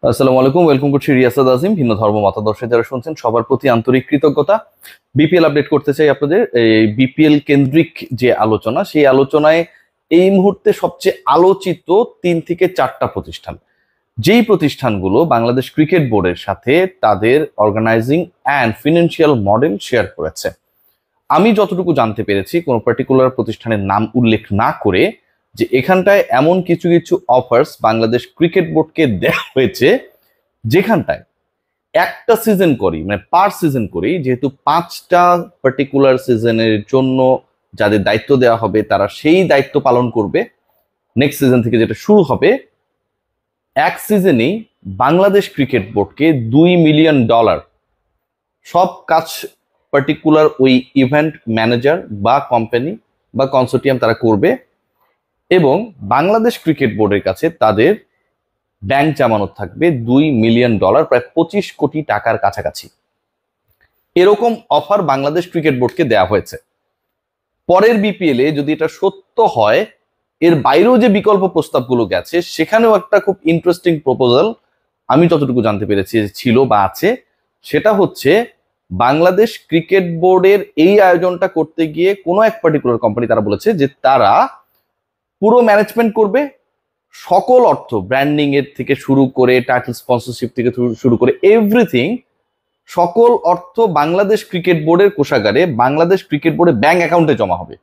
আসসালামু আলাইকুম, ওয়েলকাম করছি রিয়াসাদ আজিম। ভিন্ন ধর্ম মতাদর্শে যারা শুনছেন সবার প্রতি আন্তরিক কৃতজ্ঞতা। বিপিএল আপডেট করতে চাই আপনাদের। এই বিপিএল কেন্দ্রিক যে আলোচনা, সেই আলোচনায় এই মুহূর্তে সবচেয়ে আলোচিত 3 থেকে 4টা প্রতিষ্ঠান, যেই প্রতিষ্ঠানগুলো বাংলাদেশ ক্রিকেট বোর্ডের সাথে তাদের organising and financial model share করেছে। আমি যতটুকু জানতে পেরেছি, কোনো পার্টিকুলার প্রতিষ্ঠানের নাম উল্লেখ না করে, যে এখানটায় এমন কিছু কিছু অফার্স বাংলাদেশ ক্রিকেট বোর্ডকে দেওয়া হয়েছে, যেখানটায় একটা সিজন করি, মানে পার সিজন করি, যেহেতু 5টা পার্টিকুলার সিজনের জন্য যাদের দায়িত্ব দেওয়া হবে তারা সেই দায়িত্ব পালন করবে। নেক্সট সিজন থেকে যেটা শুরু হবে, এক সিজনেই বাংলাদেশ ক্রিকেট বোর্ডকে $2 মিলিয়ন সব কাজ পার্টিকুলার ওই ইভেন্ট ম্যানেজার বা কোম্পানি বা কনসোর্টিয়াম তারা করবে, এবং বাংলাদেশ ক্রিকেট বোর্ডের কাছে তাদের ব্যাংক জামানত থাকবে $2 মিলিয়ন, প্রায় 25 কোটি টাকার কাছাকাছি। এরকম অফার বাংলাদেশ ক্রিকেট বোর্ডকে দেওয়া হয়েছে। পরের বিপিএল এ যদি এটা সত্য হয়, এর বাইরেও যে বিকল্প প্রস্তাবগুলো গেছে সেখানেও একটা খুব ইন্টারেস্টিং প্রপোজাল আমি যতটুকু জানতে পেরেছি ছিল বা আছে, সেটা হচ্ছে বাংলাদেশ ক্রিকেট বোর্ডের এই আয়োজনটা করতে গিয়ে কোনো এক পার্টিকুলার কোম্পানি তারা বলেছে যে তারা পুরো ম্যানেজমেন্ট করবে, সকল অর্থ ব্র্যান্ডিং এর থেকে শুরু করে টাইটেল স্পন্সরশিপ থেকে শুরু করে এভরিথিং, সকল অর্থ বাংলাদেশ ক্রিকেট বোর্ডের কোষাগারে, বাংলাদেশ ক্রিকেট বোর্ডের ব্যাংক অ্যাকাউন্টে জমা হবে।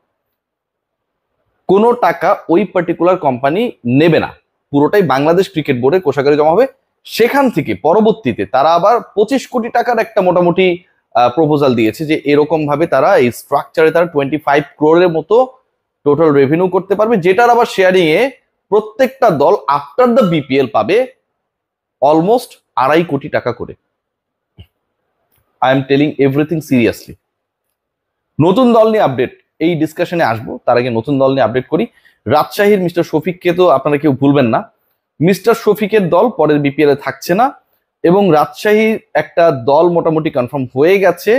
কোনো টাকা ওই পার্টিকুলার কোম্পানি নেবে না, পুরোটাই বাংলাদেশ ক্রিকেট বোর্ডের কোষাগারে জমা হবে। সেখান থেকে পরবর্তীতে তারা আবার 25 কোটি টাকার একটা মোটামুটি প্রপোজাল দিয়েছে, যে এরকম ভাবে তারা এই স্ট্রাকচারে তারা 25 ক্রোড়ের মতো টোটাল রেভিনিউ করতে পারবে, যেটার আবার শেয়ারিং এ প্রত্যেকটা দল আফটার দ্য বিপিএল পাবে অলমোস্ট 2.5 কোটি টাকা করে। I am telling everything seriously. নতুন দল নিয়ে আপডেট, এই ডিসকাশনে আসবো, তার আগে নতুন দল নিয়ে আপডেট করি। রাজশাহীর মিস্টার শফিককে তো আপনারা কেউ ভুলবেন না। মিস্টার শফিকের দল পরের বিপিএল এ থাকছে না, এবং রাজশাহীর একটা দল মোটামুটি কনফার্ম হয়ে গেছে।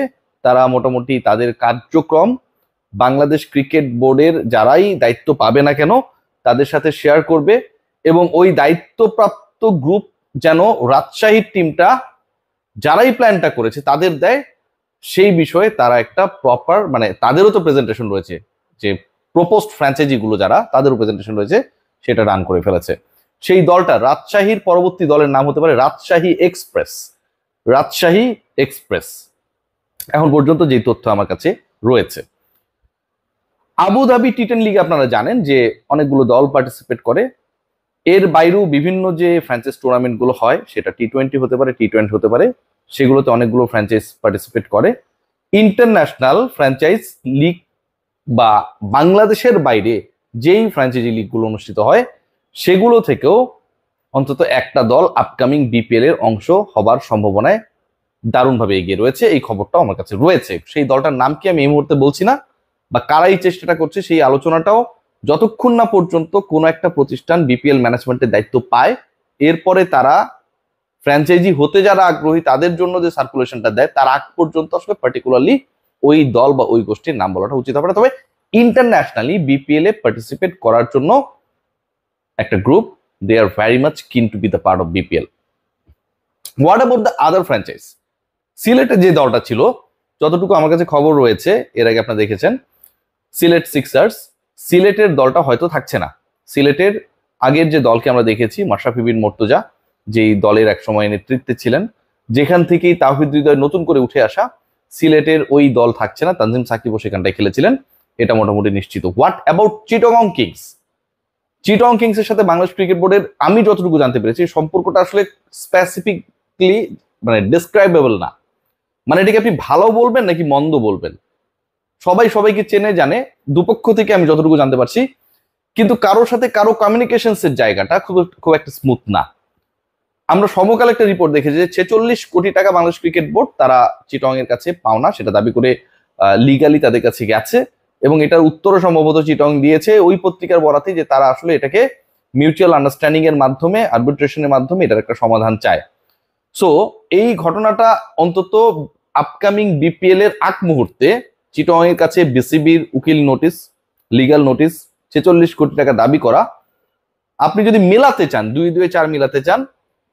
তারা মোটামুটি তাদের কার্যক্রম বাংলাদেশ ক্রিকেট বোর্ডের যারাই দায়িত্ব পাবে না কেন তাদের সাথে শেয়ার করবে, এবং ওই দায়িত্বপ্রাপ্ত গ্রুপ যেন রাজশাহীর টিমটা যারাই প্ল্যানটা করেছে তাদের দেয়, সেই বিষয়ে তারা একটা প্রপার, মানে তাদেরও তো প্রেজেন্টেশন রয়েছে, যে প্রপোজড ফ্র্যাঞ্চাইজি গুলো যারা তাদেরও প্রেজেন্টেশন রয়েছে, সেটা রান করে ফেলেছে। সেই দলটা রাজশাহীর পরবর্তী দলের নাম হতে পারে রাজশাহী এক্সপ্রেস। রাজশাহী এক্সপ্রেস এখন পর্যন্ত যে তথ্য আমার কাছে রয়েছে। আবুধাবি টি10 লিগে আপনারা জানেন যে অনেকগুলো দল পার্টিসিপেট করে। এর বাইরেও বিভিন্ন যে ফ্র্যাঞ্চাইজ টুর্নামেন্ট গুলো হয়, সেটা টি20 হতে পারে, টি20 হতে পারে, সেগুলোতে অনেকগুলো ফ্র্যাঞ্চাইজ পার্টিসিপেট করে। ইন্টারন্যাশনাল ফ্র্যাঞ্চাইজ লিগ বা বাংলাদেশের বাইরে যেই ফ্র্যাঞ্চাইজি লিগগুলো অনুষ্ঠিত হয়, সেগুলো থেকেও অন্তত একটা দল আপকামিং বিপিএল এর অংশ হবার সম্ভাবনায় দারুণভাবে এগিয়ে রয়েছে। এই খবরটাও আমার কাছে রয়েছে। সেই দলটার নাম কি আমি এই মুহূর্তে বলছি না, বা কারাই চেষ্টাটা করছে সেই আলোচনাটাও যতক্ষণ না পর্যন্ত কোনো একটা প্রতিষ্ঠান বিপিএল ম্যানেজমেন্টের দায়িত্ব পায়, এরপরে তারা ফ্র্যাঞ্চাইজি হতে যারা আগ্রহী তাদের জন্য যে সার্কুলেশনটা দেয়, তার আগ পর্যন্ত আসলে পার্টিকুলারলি ওই দল বা ওই গোষ্ঠীর নাম বলাটা উচিত হবে না। তবে ইন্টারন্যাশনালি বিপিএল এ পার্টিসিপেট করার জন্য একটা group, they are very much keen to be the part of BPL. What about the other franchise? সিলেটে যে দলটা ছিল, যতটুকু আমার কাছে খবর রয়েছে, এর আগে আপনারা দেখেছেন সিলেট সিক্সার্স, সিলেটের দলটা হয়তো থাকছে না। সিলেটের আগের যে দলকে আমরা দেখেছি, মাশরাফি বিন মুর্তজা যেই দলের এক সময় নেতৃত্বে ছিলেন, যেখান থেকেই তাওহিদ হৃদয় নতুন করে উঠে আসা, সিলেটের ওই দল থাকছে না। তানজিম সাকিবও সেখানটায় খেলেছিলেন, এটা মোটামুটি নিশ্চিত। What about Chittagong kings? Chittagong kings এর সাথে বাংলাদেশ ক্রিকেট বোর্ডের আমি যতটুকু জানতে পেরেছি সম্পর্কটা আসলে স্পেসিফিকলি মানে ডেসক্রাইবেবল না। মানে এটাকে আপনি ভালো বলবেন নাকি মন্দ বলবেন, সবাই সবাইকে চেনে জানে, দুপক্ষ থেকে আমি যতটুকু জানতে পারছি, কিন্তু কারোর সাথে কারো কমিউনিকেশনস এর জায়গাটা খুব একটা স্মুথ না। আমরা সমকাল একটা রিপোর্ট দেখেছি যে 46 কোটি টাকা বাংলাদেশ ক্রিকেট বোর্ড তারা চিটাগং এর কাছে পাওনা, সেটা দাবি করে লিগালি তাদের কাছে গেছে, এবং এটার উত্তরও সম্ভবত চিটাগং দিয়েছে ওই পত্রিকার বরাতে, যে তারা আসলে এটাকে মিউচুয়াল আন্ডারস্ট্যান্ডিং এর মাধ্যমে, আরবিট্রেশনের মাধ্যমে এটার একটা সমাধান চায়। সো এই ঘটনাটা অন্তত আপকামিং বিপিএল এর আগ মুহূর্তে চিটাগং এর কাছে বিসিবির উকিল নোটিশ, লিগাল নোটিশ, 46 কোটি টাকা দাবি করা, আপনি যদি মেলাতে চান, 2 2 4 মিলাতে চান,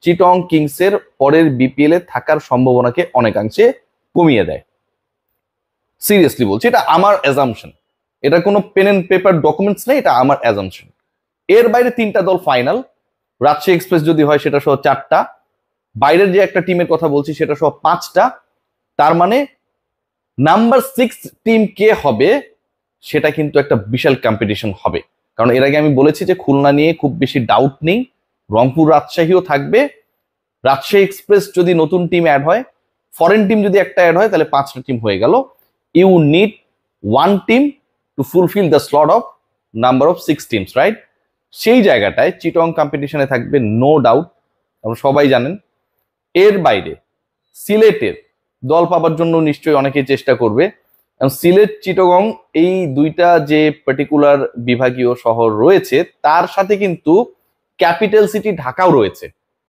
চিটং কিংসের পরের বিপিএল এ থাকার সম্ভাবনাকে অনেকাংশে কমিয়ে দেয়। সিরিয়াসলি বলছি, এটা আমার অ্যাজাম্পশন, এটা কোনো পেন এন্ড পেপার ডকুমেন্টস নেই, এটা আমার অ্যাজাম্পশন। এর বাইরে 3টা দল ফাইনাল, রাজশাহী এক্সপ্রেস যদি হয় সেটা সহ 4টা, বাইরের যে একটা টিমের কথা বলছি সেটা সহ 5টা। তার মানে নাম্বার 6 টিম কে হবে সেটা কিন্তু একটা বিশাল কম্পিটিশন হবে। কারণ এর আগে আমি বলেছি যে খুলনা নিয়ে খুব বেশি ডাউট নেই, রংপুর রাজশাহীও থাকবে। রাজশাহী এক্সপ্রেস যদি নতুন টিম অ্যাড হয়, ফরেন টিম যদি একটা অ্যাড হয়, তাহলে 5টা টিম হয়ে গেল। You need 1 team to fulfil the slot of number of 6 teams, right? সেই জায়গাটায় চিটং কম্পিটিশনে থাকবে নো ডাউট, আপনারা সবাই জানেন। এর বাইরে সিলেটের দল পাবার জন্য নিশ্চয়ই অনেকেই চেষ্টা করবে। সিলেট চিটগং এই দুইটা যে পার্টিকুলার বিভাগীয় শহর রয়েছে, তার সাথে কিন্তু ক্যাপিটাল সিটি ঢাকাও রয়েছে।